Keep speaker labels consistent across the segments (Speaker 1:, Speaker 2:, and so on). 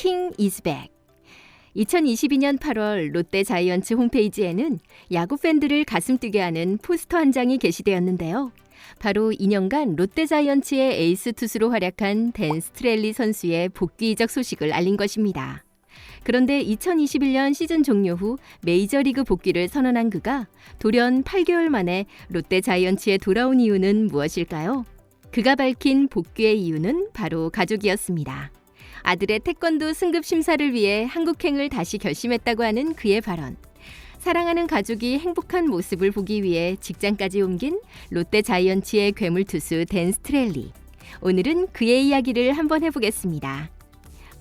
Speaker 1: 킹 이즈 백. 2022년 8월 롯데 자이언츠 홈페이지에는 야구 팬들을 가슴 뛰게 하는 포스터 한 장이 게시되었는데요. 바로 2년간 롯데 자이언츠의 에이스 투수로 활약한 댄 스트렐리 선수의 복귀 이적 소식을 알린 것입니다. 그런데 2021년 시즌 종료 후 메이저리그 복귀를 선언한 그가 돌연 8개월 만에 롯데 자이언츠에 돌아온 이유는 무엇일까요? 그가 밝힌 복귀의 이유는 바로 가족이었습니다. 아들의 태권도 승급 심사를 위해 한국행을 다시 결심했다고 하는 그의 발언. 사랑하는 가족이 행복한 모습을 보기 위해 직장까지 옮긴 롯데 자이언츠의 괴물투수 댄 스트렐리. 오늘은 그의 이야기를 한번 해보겠습니다.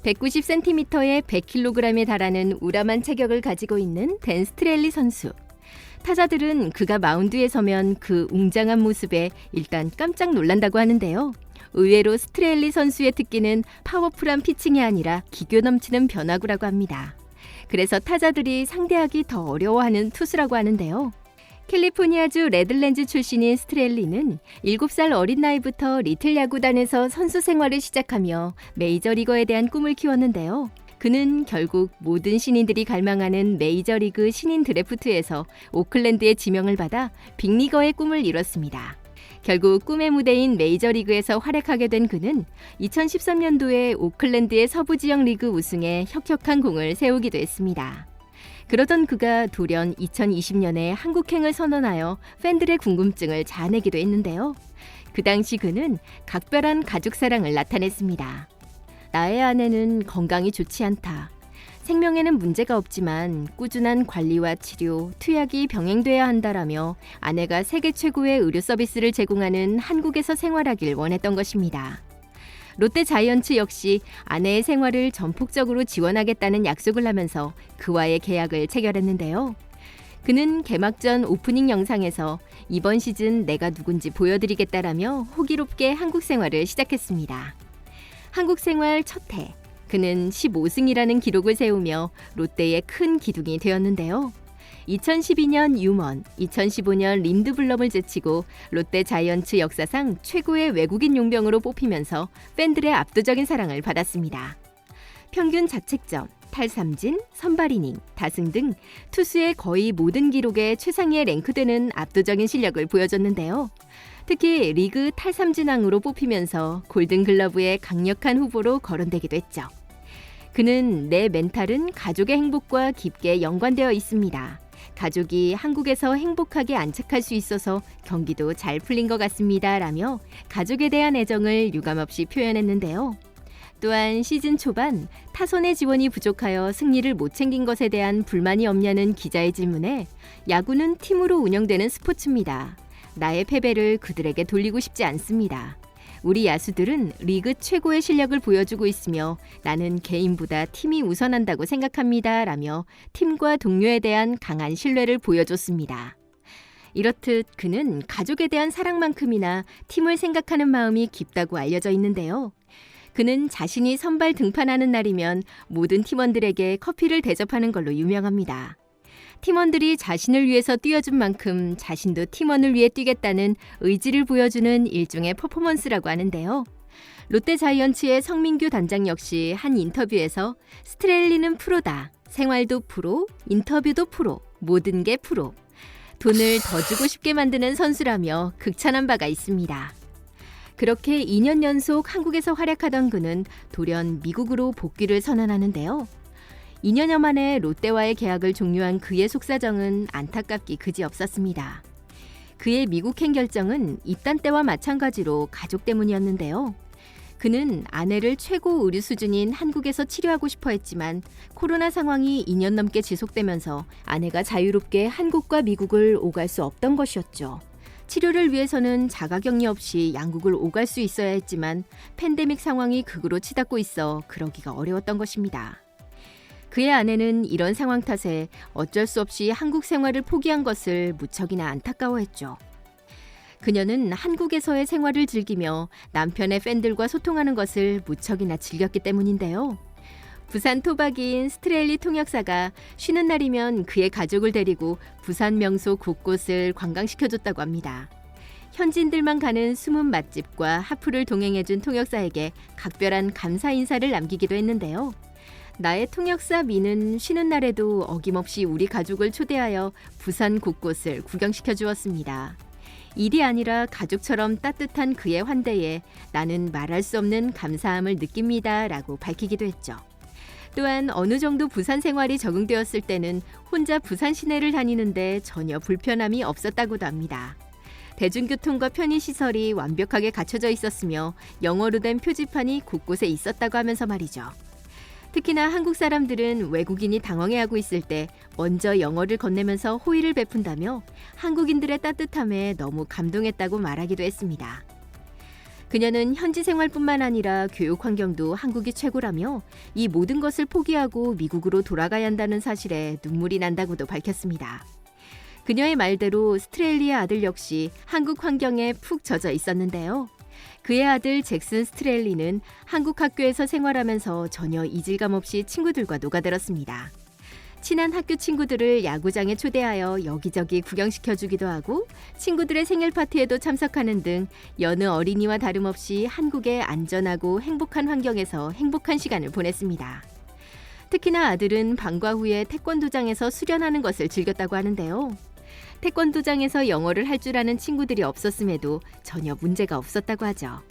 Speaker 1: 190cm에 100kg에 달하는 우람한 체격을 가지고 있는 댄 스트렐리 선수. 타자들은 그가 마운드에 서면 그 웅장한 모습에 일단 깜짝 놀란다고 하는데요. 의외로 스트렐리 선수의 특기는 파워풀한 피칭이 아니라 기교 넘치는 변화구라고 합니다. 그래서 타자들이 상대하기 더 어려워하는 투수라고 하는데요. 캘리포니아주 레들랜즈 출신인 스트렐리는 7살 어린 나이부터 리틀 야구단에서 선수 생활을 시작하며 메이저리거에 대한 꿈을 키웠는데요. 그는 결국 모든 신인들이 갈망하는 메이저리그 신인 드래프트에서 오클랜드의 지명을 받아 빅리거의 꿈을 이뤘습니다. 결국 꿈의 무대인 메이저리그에서 활약하게 된 그는 2013년도에 오클랜드의 서부 지역 리그 우승에 혁혁한 공을 세우기도 했습니다. 그러던 그가 돌연 2020년에 한국행을 선언하여 팬들의 궁금증을 자아내기도 했는데요. 그 당시 그는 각별한 가족 사랑을 나타냈습니다. 나의 아내는 건강이 좋지 않다. 생명에는 문제가 없지만 꾸준한 관리와 치료, 투약이 병행돼야 한다라며 아내가 세계 최고의 의료 서비스를 제공하는 한국에서 생활하길 원했던 것입니다. 롯데 자이언츠 역시 아내의 생활을 전폭적으로 지원하겠다는 약속을 하면서 그와의 계약을 체결했는데요. 그는 개막 전 오프닝 영상에서 이번 시즌 내가 누군지 보여드리겠다라며 호기롭게 한국 생활을 시작했습니다. 한국 생활 첫 해, 그는 15승이라는 기록을 세우며 롯데의 큰 기둥이 되었는데요. 2012년 유먼, 2015년 린드블럼을 제치고 롯데 자이언츠 역사상 최고의 외국인 용병으로 뽑히면서 팬들의 압도적인 사랑을 받았습니다. 평균 자책점, 탈삼진, 선발 이닝, 다승 등 투수의 거의 모든 기록에 최상위에 랭크되는 압도적인 실력을 보여줬는데요. 특히 리그 탈삼진왕으로 뽑히면서 골든글러브의 강력한 후보로 거론되기도 했죠. 그는 내 멘탈은 가족의 행복과 깊게 연관되어 있습니다. 가족이 한국에서 행복하게 안착할 수 있어서 경기도 잘 풀린 것 같습니다. 라며 가족에 대한 애정을 유감없이 표현했는데요. 또한 시즌 초반 타선의 지원이 부족하여 승리를 못 챙긴 것에 대한 불만이 없냐는 기자의 질문에 야구는 팀으로 운영되는 스포츠입니다. 나의 패배를 그들에게 돌리고 싶지 않습니다. 우리 야수들은 리그 최고의 실력을 보여주고 있으며 나는 개인보다 팀이 우선한다고 생각합니다. 라며 팀과 동료에 대한 강한 신뢰를 보여줬습니다. 이렇듯 그는 가족에 대한 사랑만큼이나 팀을 생각하는 마음이 깊다고 알려져 있는데요. 그는 자신이 선발 등판하는 날이면 모든 팀원들에게 커피를 대접하는 걸로 유명합니다. 팀원들이 자신을 위해서 뛰어준 만큼 자신도 팀원을 위해 뛰겠다는 의지를 보여주는 일종의 퍼포먼스라고 하는데요. 롯데 자이언츠의 성민규 단장 역시 한 인터뷰에서 스트렐리는 프로다. 생활도 프로, 인터뷰도 프로, 모든 게 프로. 돈을 더 주고 싶게 만드는 선수라며 극찬한 바가 있습니다. 그렇게 2년 연속 한국에서 활약하던 그는 돌연 미국으로 복귀를 선언하는데요. 2년여 만에 롯데와의 계약을 종료한 그의 속사정은 안타깝기 그지없었습니다. 그의 미국행 결정은 입단 때와 마찬가지로 가족 때문이었는데요. 그는 아내를 최고 의료 수준인 한국에서 치료하고 싶어 했지만 코로나 상황이 2년 넘게 지속되면서 아내가 자유롭게 한국과 미국을 오갈 수 없던 것이었죠. 치료를 위해서는 자가격리 없이 양국을 오갈 수 있어야 했지만 팬데믹 상황이 극으로 치닫고 있어 그러기가 어려웠던 것입니다. 그의 아내는 이런 상황 탓에 어쩔 수 없이 한국 생활을 포기한 것을 무척이나 안타까워했죠. 그녀는 한국에서의 생활을 즐기며 남편의 팬들과 소통하는 것을 무척이나 즐겼기 때문인데요. 부산 토박이인 스트렐리 통역사가 쉬는 날이면 그의 가족을 데리고 부산 명소 곳곳을 관광시켜줬다고 합니다. 현지인들만 가는 숨은 맛집과 하프를 동행해준 통역사에게 각별한 감사 인사를 남기기도 했는데요. 나의 통역사 미는 쉬는 날에도 어김없이 우리 가족을 초대하여 부산 곳곳을 구경시켜 주었습니다. 일이 아니라 가족처럼 따뜻한 그의 환대에 나는 말할 수 없는 감사함을 느낍니다 라고 밝히기도 했죠. 또한 어느 정도 부산 생활이 적응되었을 때는 혼자 부산 시내를 다니는데 전혀 불편함이 없었다고도 합니다. 대중교통과 편의시설이 완벽하게 갖춰져 있었으며 영어로 된 표지판이 곳곳에 있었다고 하면서 말이죠. 특히나 한국 사람들은 외국인이 당황해하고 있을 때 먼저 영어를 건네면서 호의를 베푼다며 한국인들의 따뜻함에 너무 감동했다고 말하기도 했습니다. 그녀는 현지 생활뿐만 아니라 교육 환경도 한국이 최고라며 이 모든 것을 포기하고 미국으로 돌아가야 한다는 사실에 눈물이 난다고도 밝혔습니다. 그녀의 말대로 스트레일리의 아들 역시 한국 환경에 푹 젖어 있었는데요. 그의 아들 잭슨 스트레일리는 한국 학교에서 생활하면서 전혀 이질감 없이 친구들과 녹아들었습니다. 친한 학교 친구들을 야구장에 초대하여 여기저기 구경시켜주기도 하고 친구들의 생일 파티에도 참석하는 등 여느 어린이와 다름없이 한국의 안전하고 행복한 환경에서 행복한 시간을 보냈습니다. 특히나 아들은 방과 후에 태권도장에서 수련하는 것을 즐겼다고 하는데요. 태권도장에서 영어를 할 줄 아는 친구들이 없었음에도 전혀 문제가 없었다고 하죠.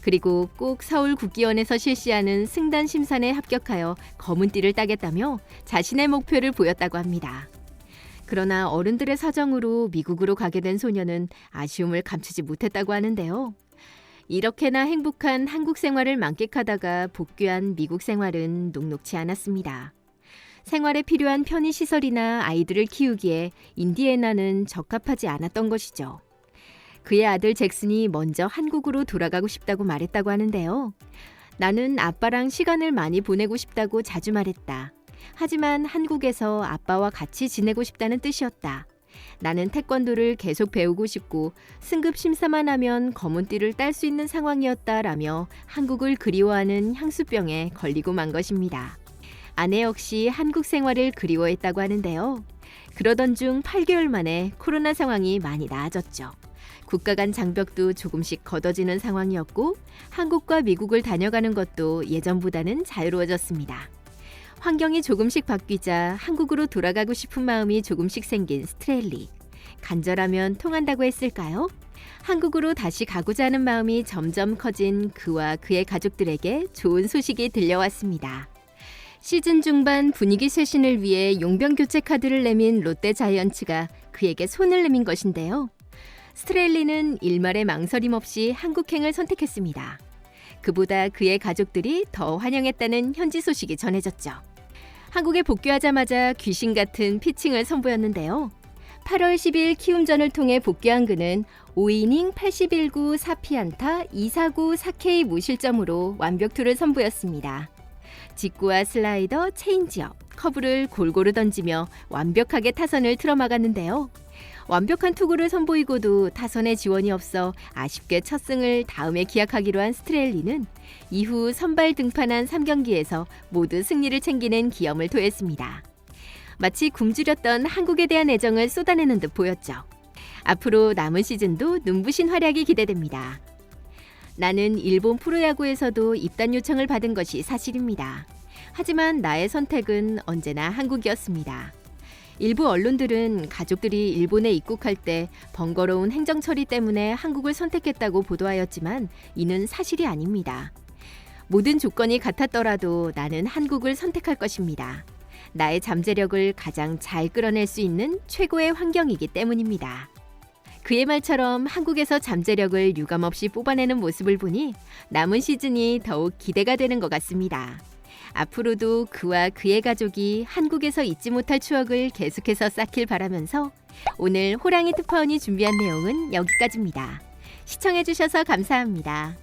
Speaker 1: 그리고 꼭 서울국기원에서 실시하는 승단 심산에 합격하여 검은 띠를 따겠다며 자신의 목표를 보였다고 합니다. 그러나 어른들의 사정으로 미국으로 가게 된 소녀는 아쉬움을 감추지 못했다고 하는데요. 이렇게나 행복한 한국 생활을 만끽하다가 복귀한 미국 생활은 녹록지 않았습니다. 생활에 필요한 편의시설이나 아이들을 키우기에 인디애나는 적합하지 않았던 것이죠. 그의 아들 잭슨이 먼저 한국으로 돌아가고 싶다고 말했다고 하는데요. 나는 아빠랑 시간을 많이 보내고 싶다고 자주 말했다. 하지만 한국에서 아빠와 같이 지내고 싶다는 뜻이었다. 나는 태권도를 계속 배우고 싶고 승급 심사만 하면 검은 띠를 딸 수 있는 상황이었다라며 한국을 그리워하는 향수병에 걸리고 만 것입니다. 아내 역시 한국 생활을 그리워했다고 하는데요. 그러던 중 8개월 만에 코로나 상황이 많이 나아졌죠. 국가 간 장벽도 조금씩 걷어지는 상황이었고 한국과 미국을 다녀가는 것도 예전보다는 자유로워졌습니다. 환경이 조금씩 바뀌자 한국으로 돌아가고 싶은 마음이 조금씩 생긴 스트레일리. 간절하면 통한다고 했을까요? 한국으로 다시 가고자 하는 마음이 점점 커진 그와 그의 가족들에게 좋은 소식이 들려왔습니다. 시즌 중반 분위기 쇄신을 위해 용병 교체 카드를 내민 롯데 자이언츠가 그에게 손을 내민 것인데요. 스트레일리는 일말의 망설임 없이 한국행을 선택했습니다. 그보다 그의 가족들이 더 환영했다는 현지 소식이 전해졌죠. 한국에 복귀하자마자 귀신 같은 피칭을 선보였는데요. 8월 10일 키움전을 통해 복귀한 그는 5이닝 81구 4피안타 2사구 4K 무실점으로 완벽투를 선보였습니다. 직구와 슬라이더, 체인지업, 커브를 골고루 던지며 완벽하게 타선을 틀어막았는데요. 완벽한 투구를 선보이고도 타선의 지원이 없어 아쉽게 첫 승을 다음에 기약하기로 한 스트레일리는 이후 선발 등판한 3경기에서 모두 승리를 챙기는 기염을 토했습니다. 마치 굶주렸던 한국에 대한 애정을 쏟아내는 듯 보였죠. 앞으로 남은 시즌도 눈부신 활약이 기대됩니다. 나는 일본 프로야구에서도 입단 요청을 받은 것이 사실입니다. 하지만 나의 선택은 언제나 한국이었습니다. 일부 언론들은 가족들이 일본에 입국할 때 번거로운 행정 처리 때문에 한국을 선택했다고 보도하였지만 이는 사실이 아닙니다. 모든 조건이 같았더라도 나는 한국을 선택할 것입니다. 나의 잠재력을 가장 잘 끌어낼 수 있는 최고의 환경이기 때문입니다. 그의 말처럼 한국에서 잠재력을 유감없이 뽑아내는 모습을 보니 남은 시즌이 더욱 기대가 되는 것 같습니다. 앞으로도 그와 그의 가족이 한국에서 잊지 못할 추억을 계속해서 쌓길 바라면서 오늘 호랑이 특파원이 준비한 내용은 여기까지입니다. 시청해주셔서 감사합니다.